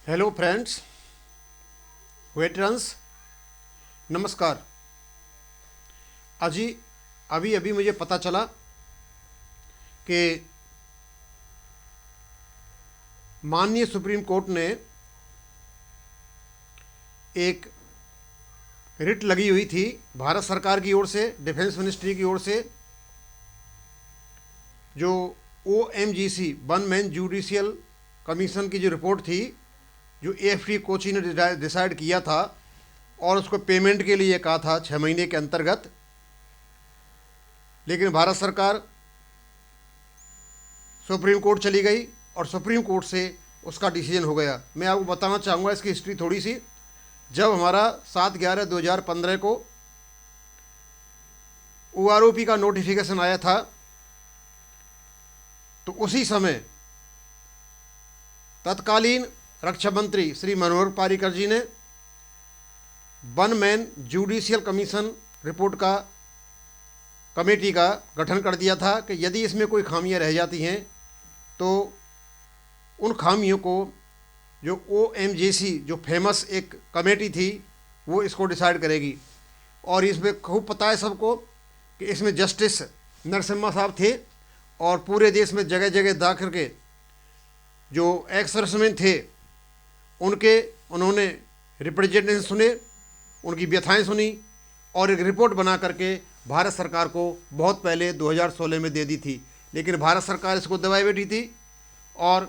Hello friends, veterans, नमस्कार। अजी अभी अभी मुझे पता चला कि माननीय सुप्रीम कोर्ट ने एक रिट लगी हुई थी भारत सरकार की ओर से, डिफेंस मिनिस्ट्री की ओर से, जो OMGC one man judicial commission की जो रिपोर्ट थी, जो AFT कोची ने डिसाइड किया था और उसको पेमेंट के लिए कहा था 6 महीने के अंतर्गत। लेकिन भारत सरकार सुप्रीम कोर्ट चली गई और सुप्रीम कोर्ट से उसका डिसीजन हो गया। मैं आपको बताना चाहूँगा इसकी हिस्ट्री थोड़ी सी। जब हमारा 7/11/2015 को OROP का नोटिफिकेशन आया था, तो उसी समय तत्कालीन रक्षा मंत्री श्री मनोहर पर्रिकर जी ने one man judicial commission report का कमेटी का गठन कर दिया था कि यदि इसमें कोई खामियां रह जाती हैं तो उन खामियों को जो OMGC जो फेमस एक कमेटी थी वो इसको डिसाइड करेगी। और इसमें खूब पता है सबको कि इसमें जस्टिस नरसिम्हा साहब थे और पूरे देश में जगह जगह जा कर के जो एक्स सर्विसमैन थे उन्होंने रिप्रेजेंटेशन सुने, उनकी व्यथाएं सुनी और एक रिपोर्ट बना करके भारत सरकार को बहुत पहले 2016 में दे दी थी। लेकिन भारत सरकार इसको दबाए बैठी थी और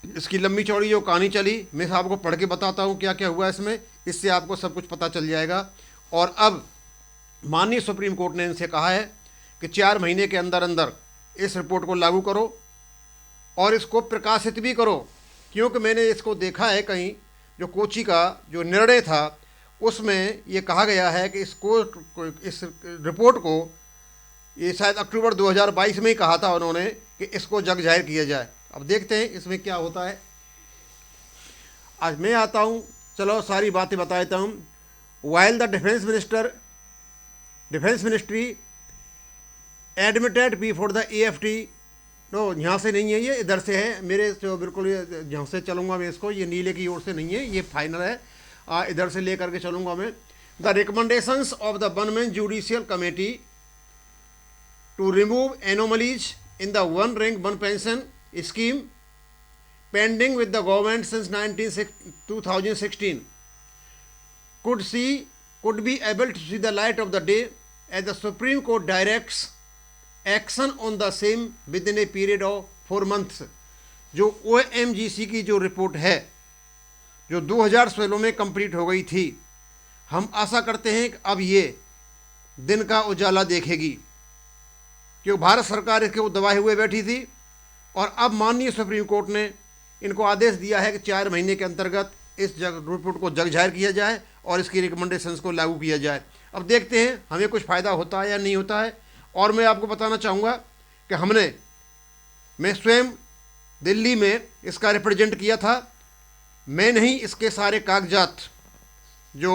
इसकी लंबी चौड़ी जो कहानी चली, मैं आपको पढ़ के बताता हूँ क्या क्या हुआ इसमें, इससे आपको सब कुछ पता चल जाएगा। और अब माननीय सुप्रीम कोर्ट ने इनसे कहा है कि 4 महीने के अंदर अंदर इस रिपोर्ट को लागू करो और इसको प्रकाशित भी करो, क्योंकि मैंने इसको देखा है कहीं जो कोची का जो निर्णय था उसमें ये कहा गया है कि इस रिपोर्ट को ये शायद अक्टूबर 2022 में ही कहा था उन्होंने कि इसको जग जाहिर किया जाए। अब देखते हैं इसमें क्या होता है। आज मैं आता हूँ, चलो सारी बातें बता देता हूँ। While the defence ministry admitted before the AFT, no यहाँ से नहीं है, ये इधर से है मेरे से, बिल्कुल यहाँ से चलूँगा मैं इसको, ये नीले की ओर से नहीं है, ये फाइनल है, इधर से ले करके चलूँगा मैं। The recommendations of the one man judicial committee to remove anomalies in the one rank one pension scheme pending with the government since 2016 could be able to see the light of the day as the Supreme Court directs action on the same within a period of 4 months। जो OMGC की जो report है जो 2016 में complete हो गई थी, हम आशा करते हैं कि अब ये दिन का उजाला देखेगी, क्योंकि भारत सरकार इसके दबाए हुए बैठी थी। और अब माननीय सुप्रीम कोर्ट ने इनको आदेश दिया है कि 4 महीने के अंतर्गत इस रिपोर्ट को जग जाहिर किया जाए और इसकी रिकमेंडेशंस को लागू किया जाए। अब देखते हैं हमें कुछ फ़ायदा होता है या नहीं होता है। और मैं आपको बताना चाहूँगा कि मैं स्वयं दिल्ली में इसका रिप्रेजेंट किया था। मैंने ही इसके सारे कागजात जो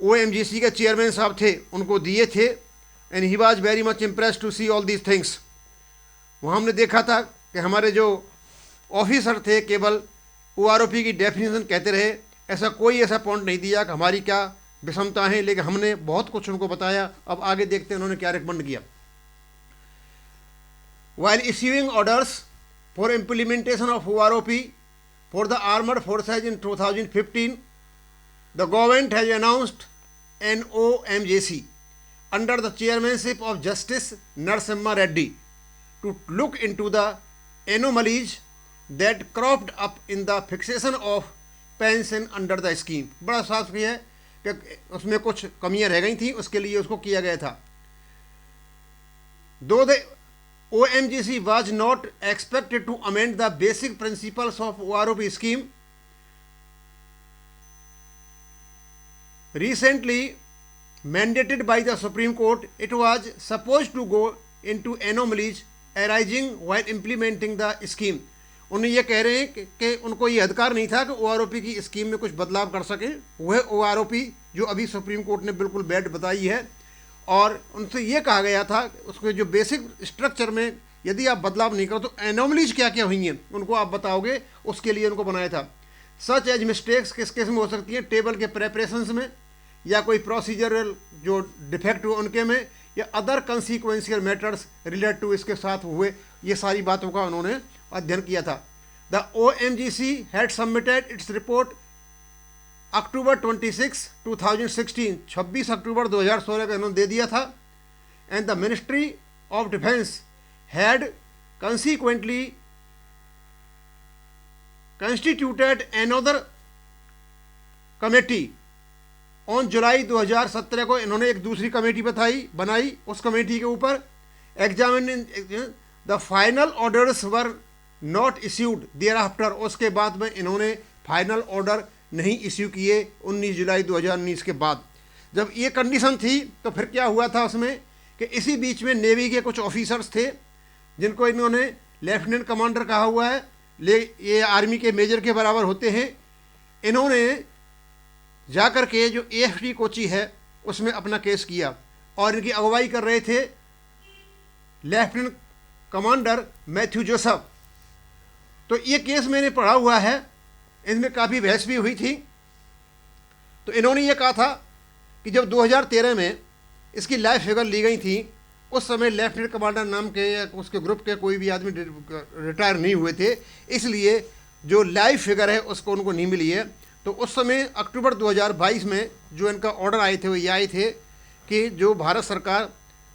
OMGC के चेयरमैन साहब थे उनको दिए थे, and he was very much impressed to see all these things. वहाँ हमने देखा था कि हमारे जो ऑफिसर थे केवल OROP की डेफिनेशन कहते रहे, ऐसा पॉइंट नहीं दिया कि हमारी क्या विषमता है, लेकिन हमने बहुत कुछ उनको बताया। अब आगे देखते हैं उन्होंने क्या रिकमेंड किया। While issuing orders for implementation of OROP for the armed forces in 2015, the government has announced an OMGC under the chairmanship of Justice Narasimha Reddy to look into the anomalies that cropped up in the fixation of pension under the scheme। बड़ा साफ है कि उसमें कुछ कमियां रह गई थी, उसके लिए उसको किया गया था। Though the OMGC was not expected to amend the basic principles of OROP scheme, recently mandated by the Supreme Court, it was supposed to go into anomalies arising while implementing the scheme। उन्हें ये कह रहे हैं कि उनको ये अधिकार नहीं था कि OROP की स्कीम में कुछ बदलाव कर सके। वह OROP जो अभी सुप्रीम कोर्ट ने बिल्कुल बैड बताई है, और उनसे ये कहा गया था उसके जो बेसिक स्ट्रक्चर में यदि आप बदलाव नहीं करो तो एनोमलीज क्या क्या हुई हैं उनको आप बताओगे, उसके लिए उनको बनाया था। सच एज मिस्टेक्स किस केस में हो सकती हैं, टेबल के प्रेपरेशंस में, या कोई प्रोसीजरल जो डिफेक्ट हुए उनके में, या other consequential matters related to इसके साथ हुए, ये सारी बातों का उन्होंने अध्ययन किया था। The OMGC had submitted its report October 26, 2016, 26 October 2016 का इन्होंने दे दिया था। And the ministry of defence had consequently constituted another committee on July 2017 को इन्होंने एक दूसरी कमेटी बनाई। उस कमेटी के ऊपर examine the final orders were not issued thereafter, उसके बाद में इन्होंने फाइनल ऑर्डर नहीं इश्यू किए 19 जुलाई 2019 के बाद। जब ये कंडीशन थी तो फिर क्या हुआ था उसमें कि इसी बीच में नेवी के कुछ ऑफिसर्स थे जिनको इन्होंने लेफ्टिनेंट कमांडर कहा हुआ है, ये आर्मी के मेजर के बराबर होते हैं। इन्होंने जाकर के जो AFT कोची है उसमें अपना केस किया और इनकी अगुवाई कर रहे थे लेफ्टिनेंट कमांडर मैथ्यू जोसेफ। तो ये केस मैंने पढ़ा हुआ है, इनमें काफ़ी बहस भी हुई थी। तो इन्होंने ये कहा था कि जब 2013 में इसकी लाइफ फिगर ली गई थी, उस समय लेफ्टिनेंट कमांडर नाम के या उसके ग्रुप के कोई भी आदमी रिटायर नहीं हुए थे, इसलिए जो लाइफ फिगर है उसको उनको नहीं मिली है। तो उस समय अक्टूबर 2022 में जो इनका ऑर्डर आए थे वो ये आए थे कि जो भारत सरकार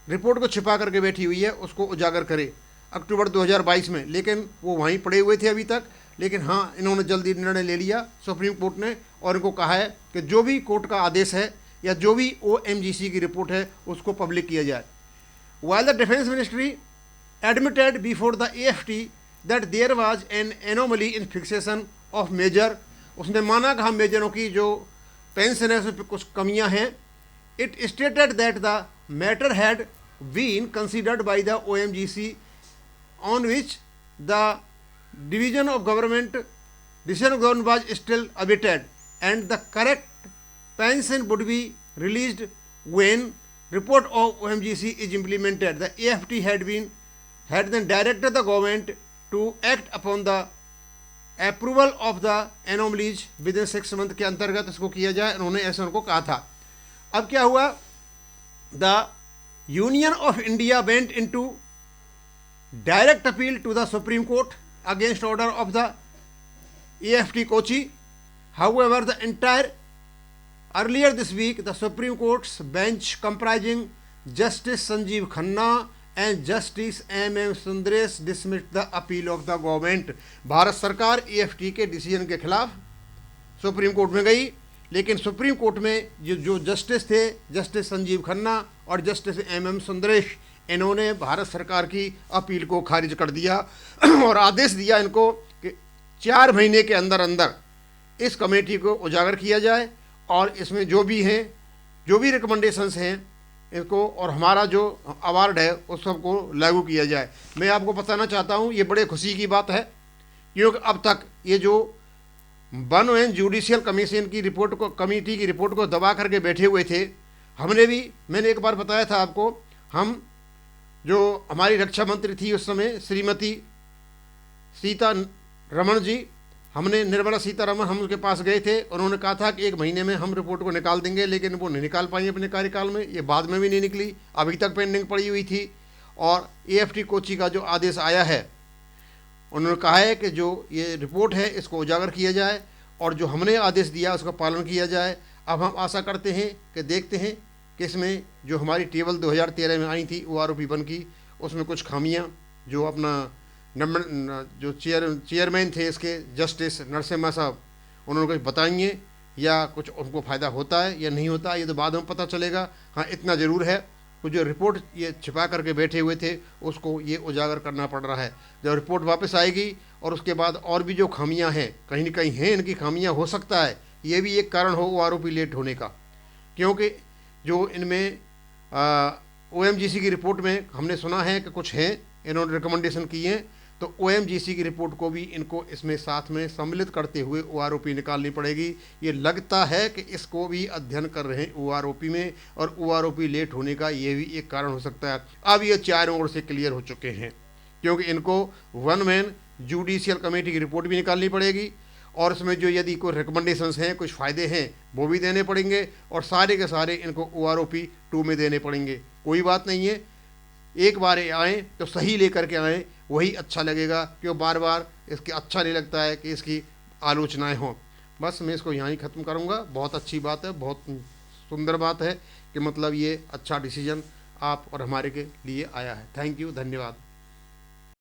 रिपोर्ट को छिपा करके बैठी हुई है उसको उजागर करे अक्टूबर 2022 में, लेकिन वो वहीं पड़े हुए थे अभी तक। लेकिन हाँ, इन्होंने जल्दी निर्णय ले लिया सुप्रीम कोर्ट ने और इनको कहा है कि जो भी कोर्ट का आदेश है या जो भी OMGC की रिपोर्ट है उसको पब्लिक किया जाए। While the defense ministry admitted before the AFT that there was an anomaly in fixation of major, उसने माना कि हम मेजरों की जो पेंशन है उसमें कुछ कमियां हैं। It stated that the matter had been considered by the OMGC on which the decision of government was still awaited and the correct pension would be released when report of OMGC is implemented. The AFT had then directed the government to act upon the approval of the anomalies within 6 months के अंतर्गत इसको किया जाए, उन्होंने ऐसा उनको कहा था। अब क्या हुआ, the Union of India went into direct appeal to the Supreme Court against order of the AFT Kochi. However, the entire earlier this week, the Supreme Court's bench comprising Justice Sanjeev Khanna and Justice M.M. Sundaresh dismissed the appeal of the government. Bharat सरकार AFT के decision के खिलाफ supreme court में गई, लेकिन supreme court में जो justice थे, जस्टिस संजीव खन्ना और जस्टिस M.M. सुंदरेश, इन्होंने भारत सरकार की अपील को खारिज कर दिया और आदेश दिया इनको कि 4 महीने के अंदर अंदर इस कमेटी को उजागर किया जाए और इसमें जो भी हैं, जो भी रिकमेंडेशंस हैं इसको और हमारा जो अवार्ड है उस सबको लागू किया जाए। मैं आपको बताना चाहता हूँ ये बड़े खुशी की बात है, क्योंकि अब तक ये जो वन एंड जुडिशियल कमीशन की रिपोर्ट को, कमेटी की रिपोर्ट को दबा करके बैठे हुए थे। मैंने एक बार बताया था आपको, हम जो हमारी रक्षा मंत्री थी उस समय श्रीमती सीतारमण जी, हमने निर्मला सीतारमण, हम उसके पास गए थे। उन्होंने कहा था कि 1 महीने में हम रिपोर्ट को निकाल देंगे, लेकिन वो नहीं निकाल पाई अपने कार्यकाल में। ये बाद में भी नहीं निकली, अभी तक पेंडिंग पड़ी हुई थी। और AFT कोची का जो आदेश आया है, उन्होंने कहा है कि जो ये रिपोर्ट है इसको उजागर किया जाए और जो हमने आदेश दिया उसका पालन किया जाए। अब हम आशा करते हैं कि देखते हैं कि इसमें जो हमारी टेबल 2013 में आई थी OROP 1 की, उसमें कुछ खामियां जो अपना जो चेयरमैन थे इसके जस्टिस नरसिम्हा साहब, उन्होंने कुछ बताएंगे या कुछ उनको फ़ायदा होता है या नहीं होता ये तो बाद में पता चलेगा। हाँ, इतना ज़रूर है कि जो रिपोर्ट ये छिपा करके बैठे हुए थे उसको ये उजागर करना पड़ रहा है। जब रिपोर्ट वापस आएगी और उसके बाद और भी जो खामियां हैं, कहीं ना कहीं हैं इनकी खामियां, हो सकता है ये भी एक कारण हो OROP लेट होने का, क्योंकि जो इनमें OMGC की रिपोर्ट में हमने सुना है कि कुछ हैं इन्होंने रिकमेंडेशन की हैं, तो OMGC की रिपोर्ट को भी इनको इसमें साथ में सम्मिलित करते हुए OROP निकालनी पड़ेगी। ये लगता है कि इसको भी अध्ययन कर रहे हैं OROP में, और OROP लेट होने का ये भी एक कारण हो सकता है। अब ये चारों ओर से क्लियर हो चुके हैं, क्योंकि इनको वन मैन जुडिशियल कमेटी की रिपोर्ट भी निकालनी पड़ेगी और इसमें जो यदि कोई रिकमेंडेशंस हैं, कुछ फ़ायदे हैं, वो भी देने पड़ेंगे, और सारे के सारे इनको OROP 2 में देने पड़ेंगे। कोई बात नहीं है, एक बार आएँ तो सही लेकर के आएँ, वही अच्छा लगेगा, क्यों बार बार इसके अच्छा नहीं लगता है कि इसकी आलोचनाएं हों। बस मैं इसको यहाँ ही ख़त्म करूँगा। बहुत अच्छी बात है, बहुत सुंदर बात है कि मतलब ये अच्छा डिसीजन आप और हमारे के लिए आया है। थैंक यू, धन्यवाद।